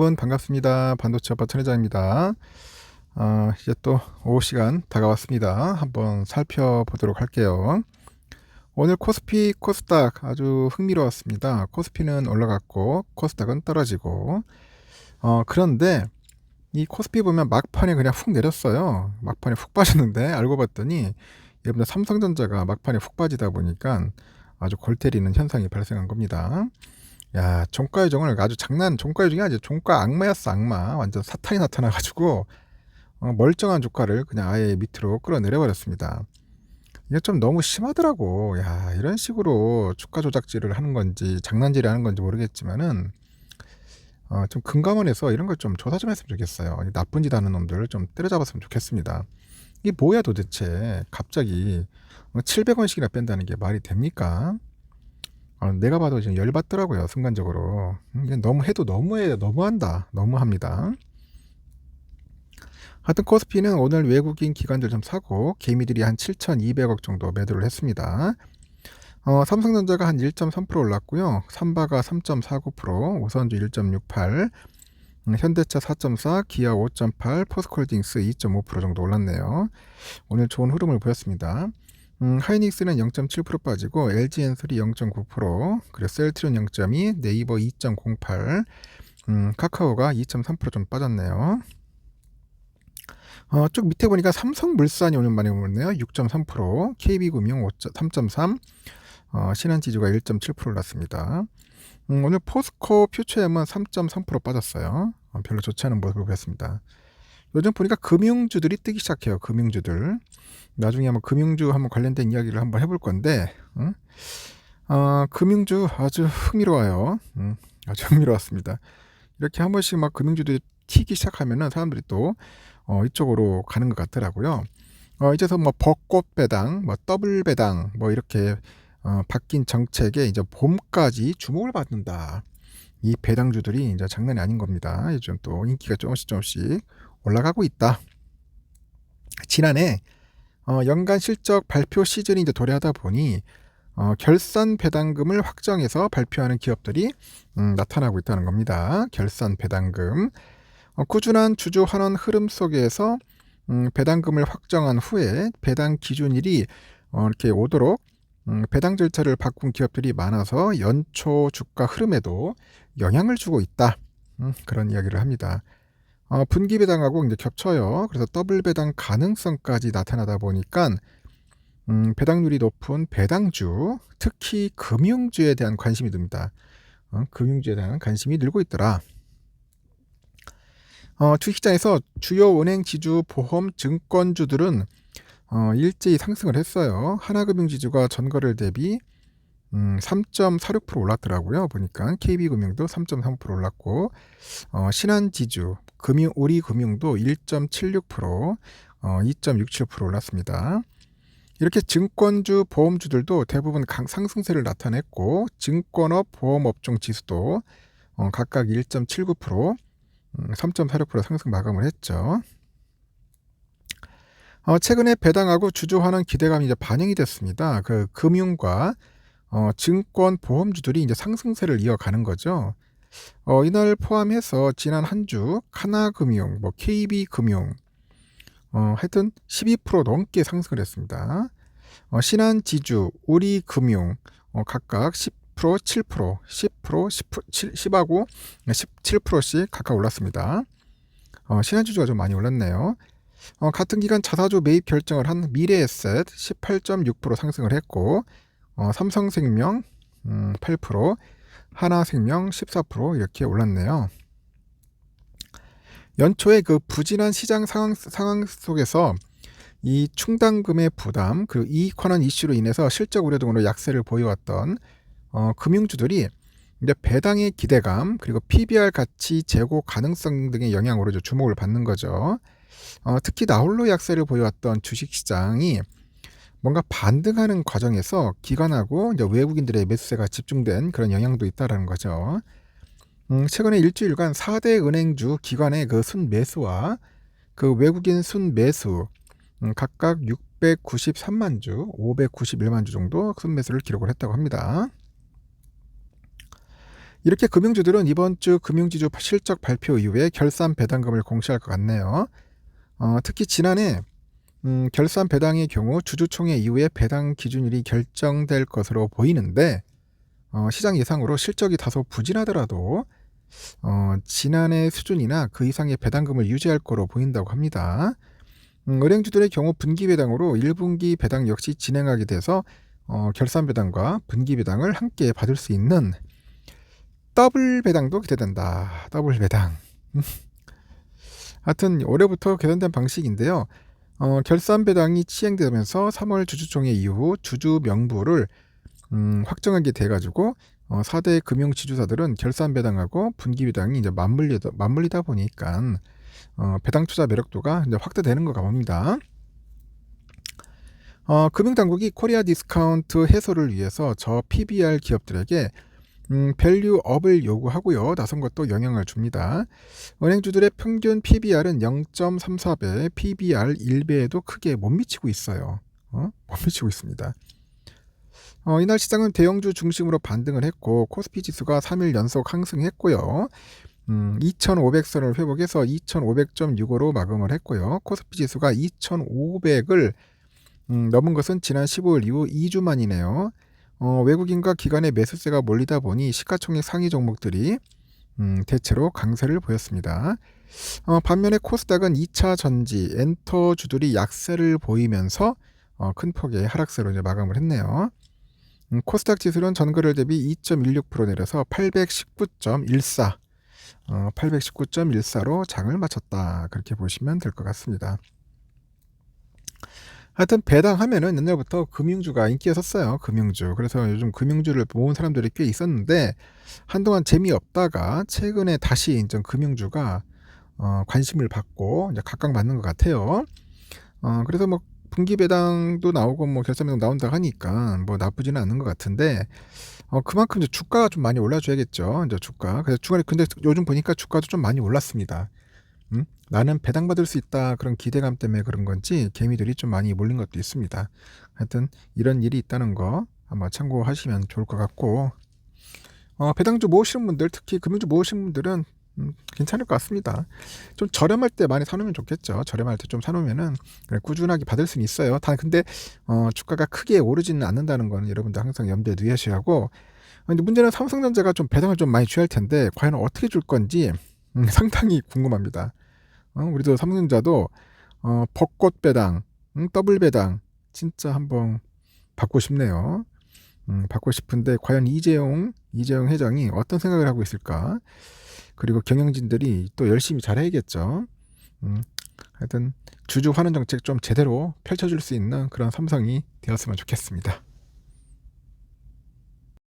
여러분 반갑습니다. 반도체 업화 천회장입니다. 이제 또 오후 시간 다가왔습니다. 한번 살펴보도록 할게요. 오늘 코스피, 코스닥 아주 흥미로웠습니다. 코스피는 올라갔고 코스닥은 떨어지고 그런데 이 코스피 보면 막판에 그냥 훅 내렸어요. 막판에 훅 빠졌는데 알고 봤더니 여러분들 삼성전자가 막판에 훅 빠지다 보니까 아주 골 때리는 현상이 발생한 겁니다. 야, 종가 요정을 아주 종가 요정이 아니라 종가 악마였어, 악마. 완전 사탄이 나타나가지고 멀쩡한 주가를 그냥 아예 밑으로 끌어내려 버렸습니다. 이게 좀 너무 심하더라고. 야, 이런 식으로 주가 조작질을 하는 건지 장난질을 하는 건지 모르겠지만은 좀 금감원에서 이런 걸 좀 조사 좀 했으면 좋겠어요. 나쁜 짓 하는 놈들 좀 때려잡았으면 좋겠습니다. 이게 뭐야 도대체? 갑자기 700원씩이나 뺀다는 게 말이 됩니까? 내가 봐도 지금 열받더라고요, 순간적으로. 이게 너무 해도 너무해, 너무한다, 너무합니다. 하여튼 코스피는 오늘 외국인 기관들 좀 사고 개미들이 한 7,200억 정도 매도를 했습니다. 삼성전자가 한 1.3% 올랐고요. 삼바가 3.49%, 오선주 1.68%, 현대차 4.4%, 기아 5.8%, 포스코홀딩스 2.5% 정도 올랐네요. 오늘 좋은 흐름을 보였습니다. 하이닉스는 0.7% 빠지고 LG엔솔이 0.9%, 그리고 셀트리온 0.2%, 네이버 2.08%, 카카오가 2.3% 좀 빠졌네요. 쭉 밑에 보니까 삼성물산이 오늘 많이 오르네요. 6.3%, KB금융 3.3%, 신한지주가 1.7% 올랐습니다. 오늘 포스코 퓨처엠은 3.3% 빠졌어요. 별로 좋지 않은 모습을 보였습니다. 요즘 보니까 금융주들이 뜨기 시작해요. 금융주들. 나중에 한번 금융주 한번 관련된 이야기를 한번 해볼 건데, 금융주 아주 흥미로워요. 아주 흥미로웠습니다. 이렇게 한 번씩 막 금융주들이 튀기 시작하면은 사람들이 또 이쪽으로 가는 것 같더라고요. 이제서 뭐 벚꽃 배당, 뭐 더블 배당, 뭐 이렇게 바뀐 정책에 이제 봄까지 주목을 받는다. 이 배당주들이 이제 장난이 아닌 겁니다. 요즘 또 인기가 조금씩 올라가고 있다. 지난해 연간 실적 발표 시즌이 이제 도래하다 보니 결산 배당금을 확정해서 발표하는 기업들이 나타나고 있다는 겁니다. 결산 배당금. 꾸준한 주주 환원 흐름 속에서 배당금을 확정한 후에 배당 기준일이 이렇게 오도록 배당 절차를 바꾼 기업들이 많아서 연초 주가 흐름에도 영향을 주고 있다. 그런 이야기를 합니다. 분기 배당하고 이제 겹쳐요. 그래서 더블 배당 가능성까지 나타나다 보니까 배당률이 높은 배당주, 특히 금융주에 대한 관심이 듭니다. 금융주에 대한 관심이 늘고 있더라. 주식시장에서 주요 은행 지주, 보험, 증권주들은 일제히 상승을 했어요. 하나금융지주가 전거래 대비 3.46% 올랐더라고요. 보니까 KB금융도 3.3% 올랐고 신한지주, 우리금융도 1.76%, 2.67% 올랐습니다. 이렇게 증권주, 보험주들도 대부분 상승세를 나타냈고 증권업, 보험업종 지수도 각각 1.79%, 3.46% 상승 마감을 했죠. 최근에 배당하고 주주 환원 기대감이 이제 반영이 됐습니다. 그 금융과 증권, 보험주들이 이제 상승세를 이어가는 거죠. 이날 포함해서 지난 한 주 하나금융, 뭐 KB금융, 하여튼 12% 넘게 상승을 했습니다. 신한지주, 우리금융 각각 10%, 7%, 10%, 10하고 17%씩 각각 올랐습니다. 신한지주가 좀 많이 올랐네요. 같은 기간 자사주 매입 결정을 한 미래에셋 18.6% 상승을 했고 삼성생명 8%, 하나생명 14% 이렇게 올랐네요. 연초에 그 부진한 시장 상황 속에서 이 충당금의 부담, 그리고 이익환원 이슈로 인해서 실적 우려 등으로 약세를 보여왔던 금융주들이 이제 배당의 기대감, 그리고 PBR 가치 제고 가능성 등의 영향으로 주목을 받는 거죠. 특히 나홀로 약세를 보여왔던 주식시장이 뭔가 반등하는 과정에서 기관하고 이제 외국인들의 매수세가 집중된 그런 영향도 있다라는 거죠. 최근에 일주일간 4대 은행주 기관의 그 순매수와 그 외국인 순매수 각각 693만 주, 591만 주 정도 순매수를 기록을 했다고 합니다. 이렇게 금융주들은 이번 주 금융지주 실적 발표 이후에 결산 배당금을 공시할 것 같네요. 특히 지난해 결산 배당의 경우 주주총회 이후에 배당 기준일이 결정될 것으로 보이는데 시장 예상으로 실적이 다소 부진하더라도 지난해 수준이나 그 이상의 배당금을 유지할 거로 보인다고 합니다. 은행주들의 경우 분기 배당으로 1분기 배당 역시 진행하게 돼서 결산 배당과 분기 배당을 함께 받을 수 있는 더블 배당도 기대된다. 더블 배당. 하여튼 올해부터 개선된 방식인데요. 결산 배당이 시행되면서 3월 주주총회 이후 주주 명부를 확정하게 돼가지고 4대 금융지주사들은 결산 배당하고 분기 배당이 이제 맞물리다 보니까 배당 투자 매력도가 이제 확대되는 것 같습니다. 금융당국이 코리아 디스카운트 해소를 위해서 저 PBR 기업들에게 밸류업을 요구하고요. 나선 것도 영향을 줍니다. 은행주들의 평균 PBR은 0.34배, PBR 1배에도 크게 못 미치고 있어요. 못 미치고 있습니다. 이날 시장은 대형주 중심으로 반등을 했고 코스피 지수가 3일 연속 상승했고요. 2500선을 회복해서 2500.65로 마감을 했고요. 코스피 지수가 2500을 넘은 것은 지난 15일 이후 2주 만이네요. 외국인과 기관의 매수세가 몰리다 보니 시가총액 상위 종목들이 대체로 강세를 보였습니다. 반면에 코스닥은 2차 전지, 엔터주들이 약세를 보이면서 큰 폭의 하락세로 이제 마감을 했네요. 코스닥 지수는 전거래일 대비 2.16% 내려서 819.14, 819.14로 장을 마쳤다. 그렇게 보시면 될 것 같습니다. 하여튼 배당하면은 옛날부터 금융주가 인기였었어요. 금융주. 그래서 요즘 금융주를 모은 사람들이 꽤 있었는데 한동안 재미없다가 최근에 다시 이제 금융주가 관심을 받고 이제 각광받는 것 같아요. 그래서 뭐 분기 배당도 나오고 뭐 결산 배당 나온다 하니까 뭐 나쁘지는 않은 것 같은데 그만큼 이제 주가가 좀 많이 올라줘야겠죠. 이제 주가. 그래서 중간에 근데 요즘 보니까 주가도 좀 많이 올랐습니다. 나는 배당받을 수 있다 그런 기대감 때문에 그런 건지 개미들이 좀 많이 몰린 것도 있습니다. 하여튼 이런 일이 있다는 거 한번 참고하시면 좋을 것 같고 배당주 모으시는 분들 특히 금융주 모으시는 분들은 괜찮을 것 같습니다. 좀 저렴할 때 많이 사놓으면 좋겠죠. 저렴할 때 좀 사놓으면은 꾸준하게 받을 수는 있어요. 단 근데 주가가 크게 오르지는 않는다는 건 여러분들 항상 염두에 두셔야 하고 근데 문제는 삼성전자가 좀 배당을 좀 많이 줘야 할 텐데 과연 어떻게 줄 건지 상당히 궁금합니다. 우리도 삼성전자도 벚꽃 배당, 더블 배당 진짜 한번 받고 싶네요. 받고 싶은데 과연 이재용 회장이 어떤 생각을 하고 있을까? 그리고 경영진들이 또 열심히 잘해야겠죠. 하여튼 주주 환원 정책 좀 제대로 펼쳐줄 수 있는 그런 삼성이 되었으면 좋겠습니다.